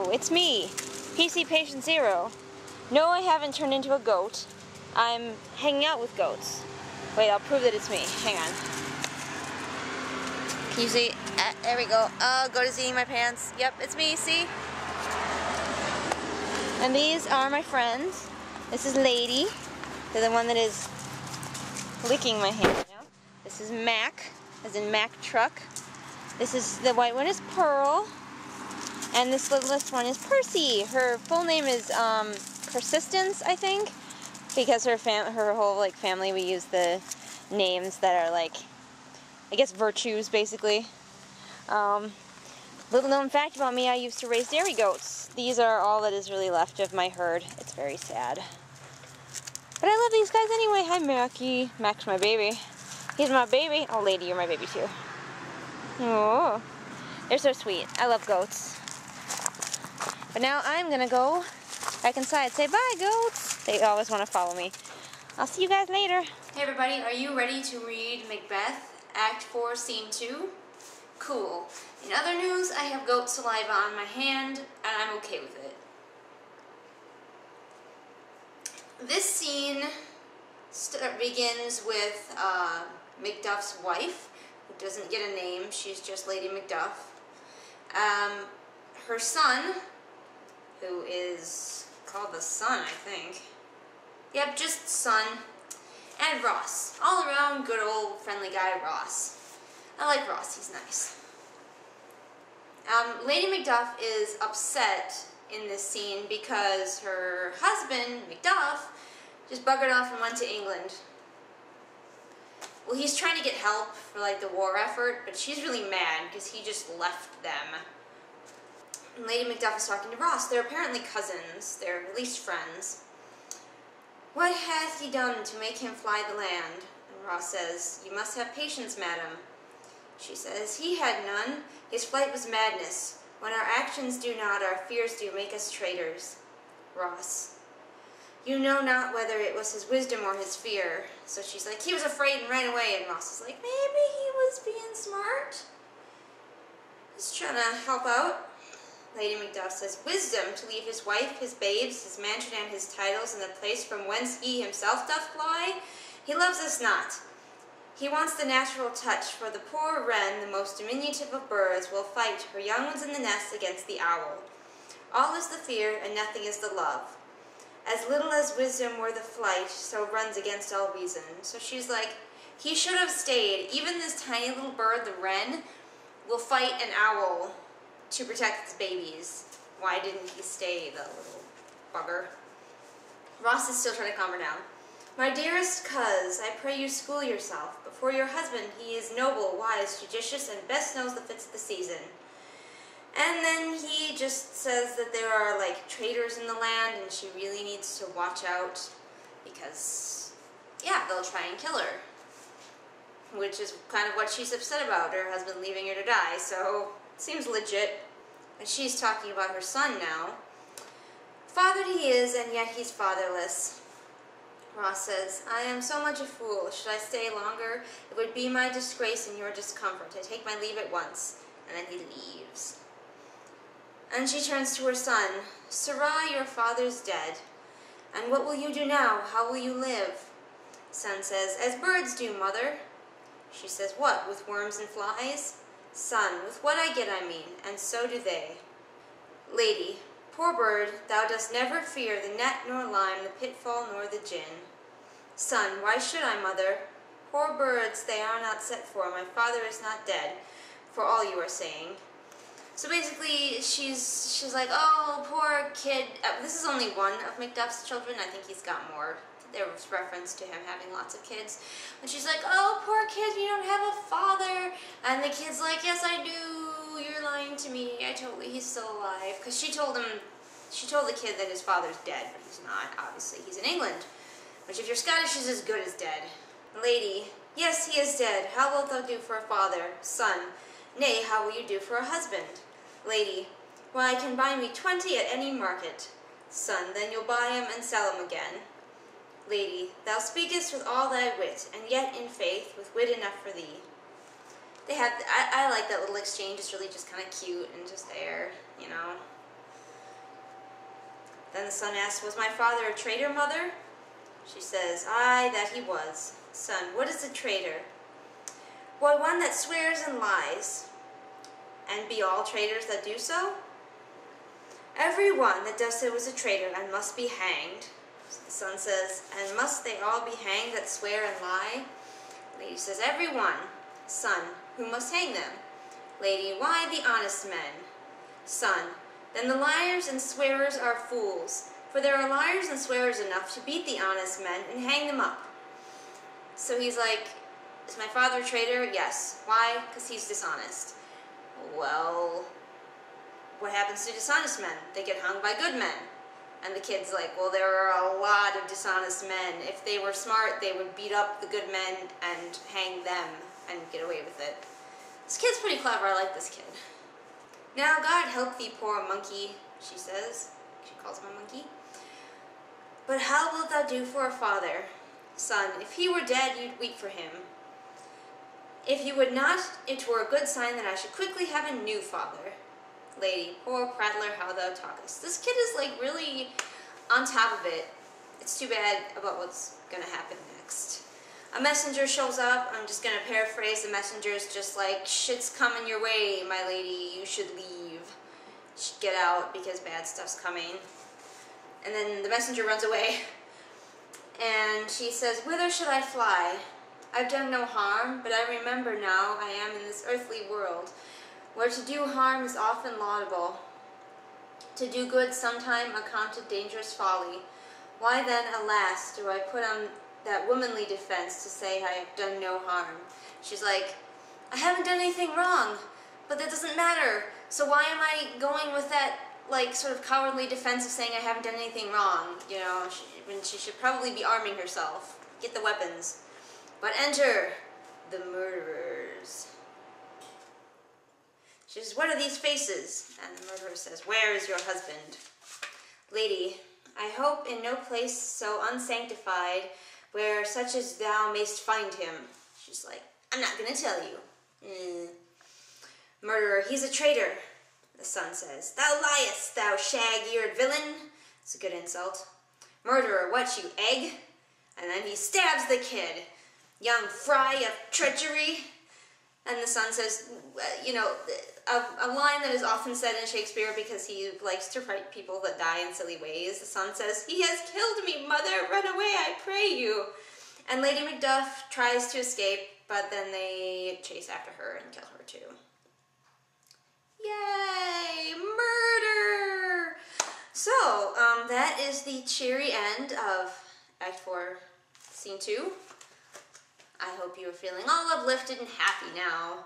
Hello, it's me, PCPatientZero. No, I haven't turned into a goat. I'm hanging out with goats. Wait, I'll prove that it's me. Hang on. Can you see? There we go. Oh, goat is eating my pants. Yep, it's me, see? And these are my friends. This is Lady. They're the one that is licking my hand now. This is Mac, as in Mac truck. This is the white one is Pearl. And this littlest one is Percy. Her full name is Persistence, I think, because her whole family, we use the names that are like, I guess, virtues basically. Little known fact about me: I used to raise dairy goats. These are all that is really left of my herd. It's very sad, but I love these guys anyway. Hi, Mackie. Mac's my baby. He's my baby. Oh, Lady, you're my baby too. Oh, they're so sweet. I love goats. But now I'm gonna go back inside. Say bye, goats. They always want to follow me. I'll see you guys later. Hey everybody, are you ready to read Macbeth, Act 4, Scene 2? Cool. In other news, I have goat saliva on my hand, and I'm okay with it. This scene begins with Macduff's wife, who doesn't get a name. She's just Lady Macduff. Her son, who is called the Son, I think. Yep, just Son. And Ross. All around good old friendly guy Ross. I like Ross, he's nice. Lady Macduff is upset in this scene because her husband, Macduff, just buggered off and went to England. Well, he's trying to get help for like the war effort, but she's really mad because he just left them. And Lady Macduff is talking to Ross. They're apparently cousins. They're at least friends. What hath he done to make him fly the land? And Ross says, you must have patience, madam. She says, he had none. His flight was madness. When our actions do not, our fears do make us traitors. Ross, you know not whether it was his wisdom or his fear. So she's like, he was afraid and ran away. And Ross is like, maybe he was being smart. He's trying to help out. Lady Macduff says, wisdom, to leave his wife, his babes, his mansion, and his titles in the place from whence he himself doth fly? He loves us not. He wants the natural touch, for the poor wren, the most diminutive of birds, will fight her young ones in the nest against the owl. All is the fear, and nothing is the love. As little as wisdom were the flight, so runs against all reason. So she's like, he should have stayed. Even this tiny little bird, the wren, will fight an owl to protect its babies. Why didn't he stay, the little bugger? Ross is still trying to calm her down. My dearest coz, I pray you school yourself. Before your husband, he is noble, wise, judicious, and best knows the fits of the season. And then he just says that there are like traitors in the land, and she really needs to watch out because, yeah, they'll try and kill her. Which is kind of what she's upset about, her husband leaving her to die, so seems legit. And she's talking about her son now. Fathered he is, and yet he's fatherless. Ross says, I am so much a fool. Should I stay longer? It would be my disgrace and your discomfort. I take my leave at once. And then he leaves. And she turns to her son. Sirrah, your father's dead. And what will you do now? How will you live? Son says, as birds do, mother. She says, what, with worms and flies? Son, with what I get, I mean, and so do they. Lady, poor bird, thou dost never fear the net nor lime, the pitfall nor the gin. Son, why should I, mother? Poor birds, they are not set for. My father is not dead, for all you are saying. So basically, she's like, oh, poor kid. This is only one of Macduff's children. I think he's got more. There was reference to him having lots of kids. And she's like, oh, poor kid, you don't have a father. And the kid's like, yes, I do. You're lying to me. He's still alive. Because she told the kid that his father's dead, but he's not. Obviously, he's in England. Which, if you're Scottish, is as good as dead. Lady, yes, he is dead. How wilt thou do for a father? Son, nay, how will you do for a husband? Lady, why, I can buy me 20 at any market. Son, then you'll buy him and sell him again. Lady, thou speakest with all thy wit, and yet in faith, with wit enough for thee. They have, I like that little exchange. It's really just kind of cute and just there, you know. Then the son asks, was my father a traitor, mother? She says, aye, that he was. Son, what is a traitor? Why, one that swears and lies. And be all traitors that do so? Every one that does so is a traitor and must be hanged. So the son says, and must they all be hanged that swear and lie? Lady says, every one. Son, who must hang them? Lady, why, the honest men. Son, then the liars and swearers are fools, for there are liars and swearers enough to beat the honest men and hang them up. So he's like, is my father a traitor? Yes. Why? Because he's dishonest. Well, what happens to dishonest men? They get hung by good men. And the kid's like, well, there are a lot of dishonest men. If they were smart, they would beat up the good men and hang them and get away with it. This kid's pretty clever. I like this kid. Now, God help thee, poor monkey, she says. She calls him a monkey. But how wilt thou do for a father? Son, if he were dead, you'd weep for him. If you would not, it were a good sign that I should quickly have a new father. Lady, poor prattler, how thou talkest. This kid is like really on top of it. It's too bad about what's gonna happen next. A messenger shows up. I'm just gonna paraphrase. The messenger's just like, shit's coming your way, my lady. You should leave. You should get out because bad stuff's coming. And then the messenger runs away. And she says, whither should I fly? I've done no harm, but I remember now I am in this earthly world, where to do harm is often laudable. To do good sometime accounted dangerous folly. Why then, alas, do I put on that womanly defense to say I have done no harm? She's like, I haven't done anything wrong, but that doesn't matter. So why am I going with that, like, sort of cowardly defense of saying I haven't done anything wrong? You know, when she should probably be arming herself. Get the weapons. But enter the murderers. She says, what are these faces? And the murderer says, where is your husband? Lady, I hope in no place so unsanctified where such as thou mayst find him. She's like, I'm not going to tell you. Murderer, he's a traitor. The son says, thou liest, thou shag-eared villain. It's a good insult. Murderer, what, you egg? And then he stabs the kid. Young fry of treachery. And the son says, you know, a line that is often said in Shakespeare because he likes to write people that die in silly ways. The son says, he has killed me, mother, run away, I pray you. And Lady Macduff tries to escape, but then they chase after her and kill her too. Yay, murder! So, that is the cheery end of Act 4, Scene 2. I hope you are feeling all uplifted and happy now.